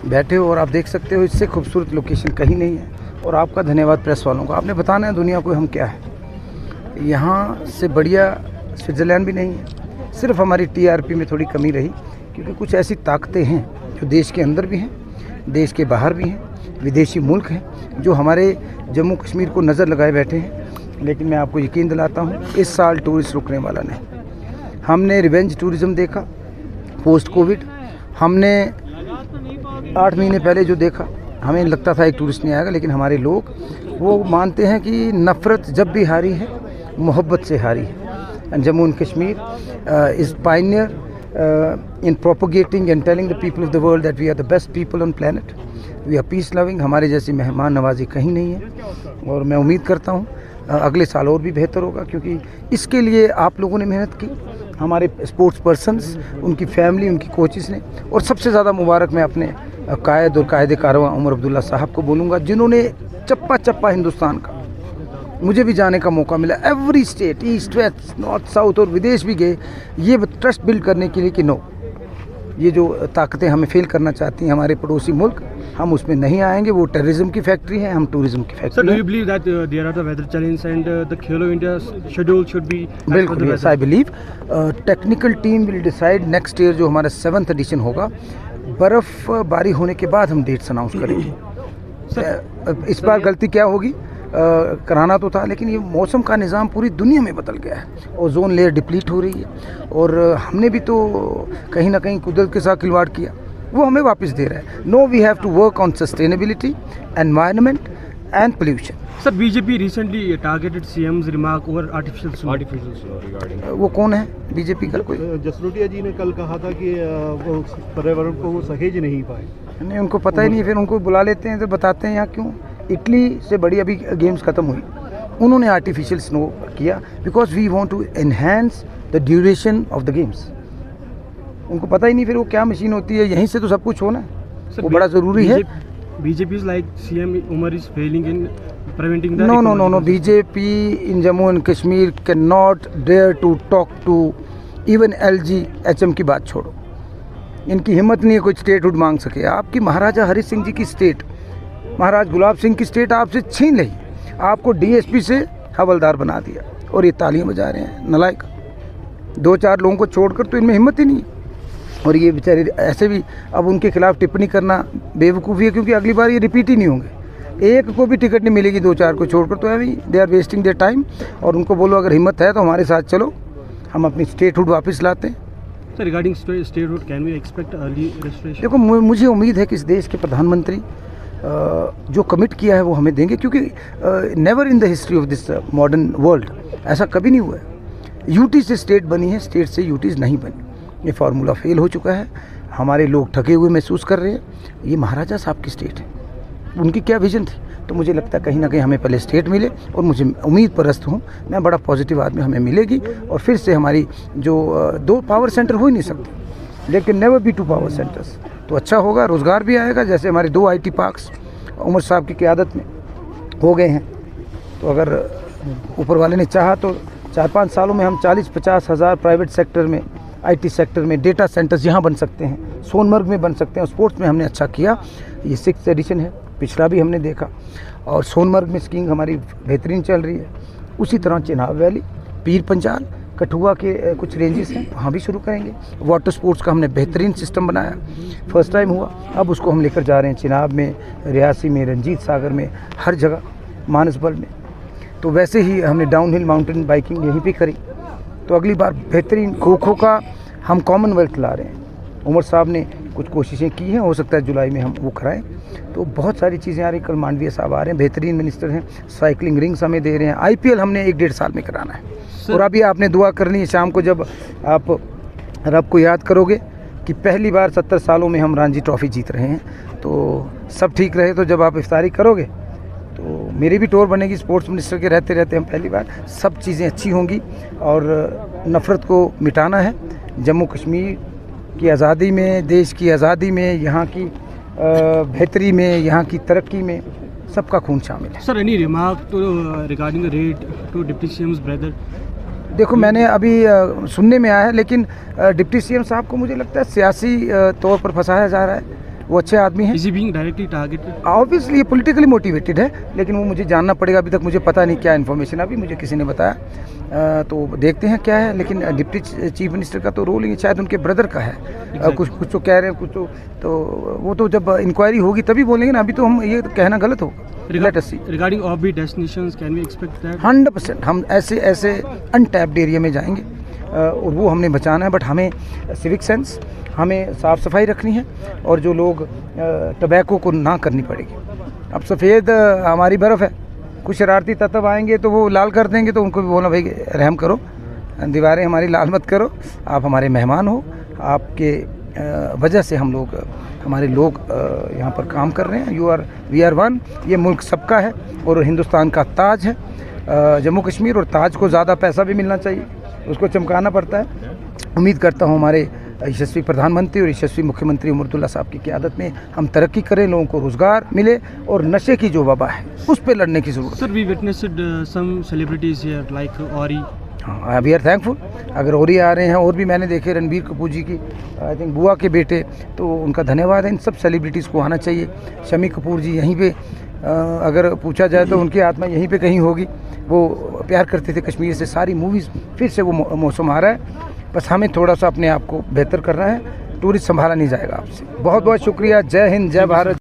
बैठे हो और आप देख सकते हो इससे खूबसूरत लोकेशन कहीं नहीं है। और आपका धन्यवाद प्रेस वालों को, आपने बताना है दुनिया को हम क्या है। यहाँ से बढ़िया स्विट्ज़रलैंड भी नहीं है। सिर्फ हमारी टीआरपी में थोड़ी कमी रही, क्योंकि कुछ ऐसी ताकतें हैं जो देश के अंदर भी हैं, देश के बाहर भी हैं, विदेशी मुल्क हैं जो हमारे जम्मू कश्मीर को नज़र लगाए बैठे हैं। लेकिन मैं आपको यकीन दिलाता हूँ इस साल टूरिस्ट रुकने वाला नहीं। हमने रिवेंज टूरिज़्म देखा पोस्ट कोविड, हमने 8 महीने पहले जो देखा, हमें लगता था एक टूरिस्ट नहीं आएगा, लेकिन हमारे लोग वो मानते हैं कि नफ़रत जब भी हारी है मोहब्बत से हारी है। And Jammu and Kashmir is pioneer in propagating and telling the people of the world that we are the best people on planet, we are peace loving. हमारे जैसी मेहमान नवाजी कहीं नहीं है और मैं उम्मीद करता हूँ अगले साल और भी बेहतर होगा, क्योंकि इसके लिए आप लोगों ने मेहनत की, हमारे स्पोर्ट्स पर्सन्स, उनकी फैमिली, उनकी कोचिज़ ने। और सबसे ज़्यादा मुबारक मैं अपने कायद और कायदे कारवां उमर अब्दुल्ला साहब को बोलूँगा, जिन्होंने चप्पा चप्पा हिंदुस्तान का, मुझे भी जाने का मौका मिला, every state, east west north south, और विदेश भी गए, ये ट्रस्ट बिल्ड करने के लिए कि नो, ये जो ताकतें हमें फेल करना चाहती हैं हमारे पड़ोसी मुल्क, हम उसमें नहीं आएंगे। वो टेररिज्म की फैक्ट्री है, हम टूरिज्म की factory. Sir, do you believe that there are the weather challenge and the Khelo India schedule should be? बिल्कुल, yes, I believe technical team will decide next year, जो हमारा 7th एडिशन होगा, बर्फ़बारी होने के बाद हम डेट्स अनाउंस करेंगे। इस बार गलती क्या होगी, कराना तो था, लेकिन ये मौसम का निज़ाम पूरी दुनिया में बदल गया है। ओजोन लेयर डिप्लीट हो रही है और हमने भी तो कहीं ना कहीं कुदरत के साथ खिलवाड़ किया, वो हमें वापस दे रहा है। No, we have to work on sustainability, environment and pollution. Sir, BJP recently targeted CM's remark over artificial snow regarding. वो कौन है बीजेपी का? कोई जसरोटिया जी ने कल कहा था कि वो पर्यावरण को वो सहेज नहीं पाए। नहीं, उनको पता ही नहीं, फिर उनको बुला लेते हैं तो बताते हैं यहाँ क्यों। इटली से बड़ी अभी गेम्स ख़त्म हुई, उन्होंने आर्टिफिशियल स्नो किया because we want to enhance the duration of the games. उनको पता ही नहीं फिर वो क्या मशीन होती है, यहीं से तो सब कुछ होना है, वो बड़ा ज़रूरी है। BJP is like CM Umar is failing in preventing the. No. BJP in Jammu and Kashmir cannot dare to talk to even LG HM की बात छोड़ो, इनकी हिम्मत नहीं है कोई स्टेटहुड मांग सके। आपकी महाराजा हरि सिंह जी की स्टेट, महाराज गुलाब सिंह की स्टेट आपसे छीन ली, आपको DSP से हवलदार बना दिया और ये तालियां बजा रहे हैं नलायक। 2-4 लोगों को छोड़कर तो इनमें हिम्मत ही नहीं है। और ये बेचारे ऐसे भी अब उनके खिलाफ टिप्पणी करना बेवकूफ़ी है, क्योंकि अगली बार ये रिपीट ही नहीं होंगे। एक को भी टिकट नहीं मिलेगी 2-4 को छोड़कर, तो अभी they are wasting their time. और उनको बोलो अगर हिम्मत है तो हमारे साथ चलो, हम अपनी स्टेटहुड वापस लाते हैं। Sir, regarding statehood can we expect early restoration? देखो, मुझे उम्मीद है कि इस देश के प्रधानमंत्री जो कमिट किया है वो हमें देंगे, क्योंकि never in the history of this modern world ऐसा कभी नहीं हुआ है। यूटी से स्टेट बनी है, स्टेट से यूटीज़ नहीं बनी। ये फार्मूला फेल हो चुका है, हमारे लोग ठगे हुए महसूस कर रहे हैं। ये महाराजा साहब की स्टेट है, उनकी क्या विजन थी, तो मुझे लगता है कहीं ना कहीं हमें पहले स्टेट मिले, और मुझे उम्मीद परस्त हूँ, मैं बड़ा पॉजिटिव आदमी, हमें मिलेगी और फिर से हमारी जो 2 पावर सेंटर हो ही नहीं सकते, लेकिन नेवर बी 2 पावर सेंटर्स, तो अच्छा होगा, रोज़गार भी आएगा। जैसे हमारे 2 IT पार्क्स उमर साहब की क़यादत में हो गए हैं, तो अगर ऊपर वाले ने चाहा तो 4-5 सालों में हम 40-50 हज़ार प्राइवेट सेक्टर में, IT सेक्टर में डेटा सेंटर्स यहाँ बन सकते हैं, सोनमर्ग में बन सकते हैं। स्पोर्ट्स में हमने अच्छा किया, ये 6th एडिशन है, पिछला भी हमने देखा, और सोनमर्ग में स्कीइंग हमारी बेहतरीन चल रही है। उसी तरह चिनाब वैली, पीर पंजाल, कठुआ के कुछ रेंजेस हैं, वहाँ भी शुरू करेंगे। वाटर स्पोर्ट्स का हमने बेहतरीन सिस्टम बनाया, फर्स्ट टाइम हुआ, अब उसको हम लेकर जा रहे हैं चिनाब में, रियासी में, रंजीत सागर में, हर जगह, मानसबल में। तो वैसे ही हमने डाउनहिल माउंटेन बाइकिंग यहीं पे करी, तो अगली बार बेहतरीन खो का हम कॉमनवेल्थ ला रहे हैं। उमर साहब ने कुछ कोशिशें की हैं, हो सकता है जुलाई में हम वो कराएं। तो बहुत सारी चीज़ें आ रही, कल मांडविया साहब आ रहे हैं, बेहतरीन मिनिस्टर हैं, साइकिलिंग रिंग्स हमें दे रहे हैं। IPL हमने 1-1.5 साल में कराना है। और अभी आपने दुआ करनी है शाम को, जब आप रब को याद करोगे कि पहली बार 70 सालों में हम रणजी ट्रॉफी जीत रहे हैं, तो सब ठीक रहे, तो जब आप इफ्तारी करोगे तो मेरी भी टूर बनेगी स्पोर्ट्स मिनिस्टर के रहते रहते, हम पहली बार, सब चीज़ें अच्छी होंगी और नफ़रत को मिटाना है। जम्मू कश्मीर की आज़ादी में, देश की आज़ादी में, यहाँ की बेहतरी में, यहाँ की तरक्की में सबका खून शामिल है। Sir, any remark to regarding the raid to deputy CM's brother? देखो, मैंने अभी सुनने में आया है, लेकिन डिप्टी CM साहब को मुझे लगता है सियासी तौर पर फंसाया जा रहा है। वो अच्छे आदमी हैं। Is he being directly targeted? Obviously ये पॉलिटिकली मोटिवेटेड है, लेकिन वो मुझे जानना पड़ेगा। अभी तक मुझे पता नहीं क्या इन्फॉर्मेशन, अभी मुझे किसी ने बताया, तो देखते हैं क्या है। लेकिन डिप्टी चीफ मिनिस्टर का तो रोल ही शायद उनके ब्रदर का है। कुछ तो कह रहे हैं, कुछ तो वो तो जब इंक्वायरी होगी तभी बोलेंगे ना, अभी तो हम ये कहना गलत होगा। Let us see. Regarding offbeat destinations, can we expect that? 100% हम ऐसे अनटैप्ड एरिया में जाएंगे और वो हमने बचाना है। बट हमें सिविक सेंस, हमें साफ़ सफाई रखनी है और जो लोग टबैको को ना करनी पड़ेगी। अब सफ़ेद हमारी बर्फ़ है, कुछ शरारती तत्व आएंगे तो वो लाल कर देंगे, तो उनको भी बोलना भाई रहम करो, दीवारें हमारी लाल मत करो, आप हमारे मेहमान हो, आपके वजह से हम लोग, हमारे लोग यहाँ पर काम कर रहे हैं। We are one. ये मुल्क सबका है और हिंदुस्तान का ताज है जम्मू कश्मीर, और ताज को ज़्यादा पैसा भी मिलना चाहिए, उसको चमकाना पड़ता है। उम्मीद करता हूँ हमारे यशस्वी प्रधानमंत्री और यशस्वी मुख्यमंत्री उमरतुल्ला साहब की क़यादत में हम तरक्की करें, लोगों को रोज़गार मिले और नशे की जो वबा है उस पर लड़ने की ज़रूरत है। Sir, we witnessed some celebrities here like Ori. हाँ, वी आर थैंकफुल। अगर और ही आ रहे हैं, और भी मैंने देखे रणबीर कपूर जी की आई थिंक बुआ के बेटे, तो उनका धन्यवाद है। इन सब सेलिब्रिटीज़ को आना चाहिए। शमी कपूर जी यहीं पे, अगर पूछा जाए तो उनकी आत्मा यहीं पे कहीं होगी। वो प्यार करते थे कश्मीर से। सारी मूवीज़ फिर से वो मौसम आ रहा है, बस हमें थोड़ा सा अपने आप को बेहतर करना है। टूरिस्ट संभाला नहीं जाएगा आपसे। बहुत बहुत शुक्रिया। जय हिंद, जय भारत।